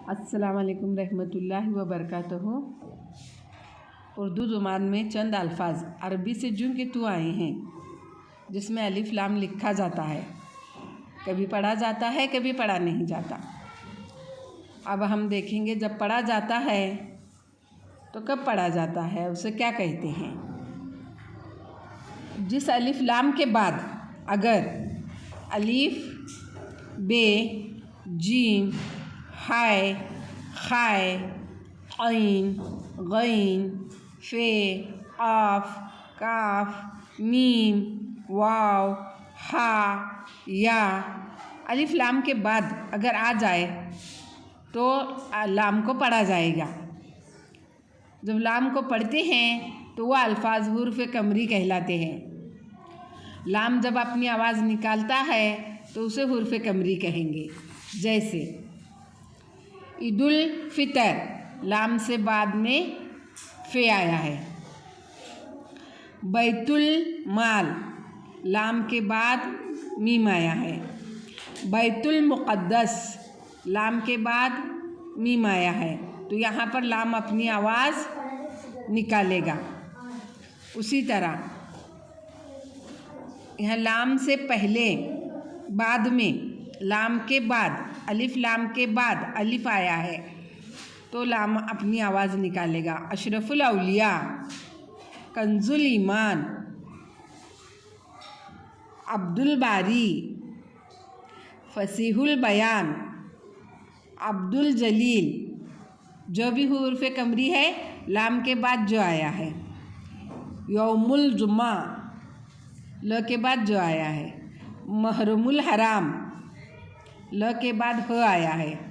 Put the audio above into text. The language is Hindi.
अस्सलाम वालेकुम रहमतुल्लाहि व बरकातहू। उर्दू ज़ुबान में चंद अल्फाज अरबी से जुं के तू आए हैं जिसमें अलिफ लाम लिखा जाता है, कभी पढ़ा जाता है कभी पढ़ा नहीं जाता। अब हम देखेंगे जब पढ़ा जाता है तो कब पढ़ा जाता है, उसे क्या कहते हैं। जिस अलिफ लाम के बाद अगर अलिफ बे जीम हाय खाय ऐन गैन फे आफ काफ मीम वाव हा या अलिफ लाम के बाद अगर आ जाए तो लाम को पढ़ा जाएगा। जब लाम को पढ़ते हैं तो वह अल्फाज हुर्फ़ कमरी कहलाते हैं। लाम जब अपनी आवाज़ निकालता है तो उसे हुर्फ़ कमरी कहेंगे। जैसे ईदुल फितर लाम से बाद में फ़े आया है। बैतुल माल लाम के बाद मीम आया है। बैतुल मुक़द्दस लाम के बाद मीम आया है, तो यहाँ पर लाम अपनी आवाज़ निकालेगा। उसी तरह यहाँ लाम से पहले बाद में लाम के बाद अलिफ लाम के बाद अलिफ आया है तो लाम अपनी आवाज़ निकालेगा। अशरफुल औलिया, कंजुल ईमान, अब्दुल बारी, फसीहुल बयान, अब्दुल जलील, जो भी हुर्फ़ कमरी है लाम के बाद जो आया है। यौमुल जुमा ल के बाद जो आया है। महरमुल हराम ल के बाद ह आया है।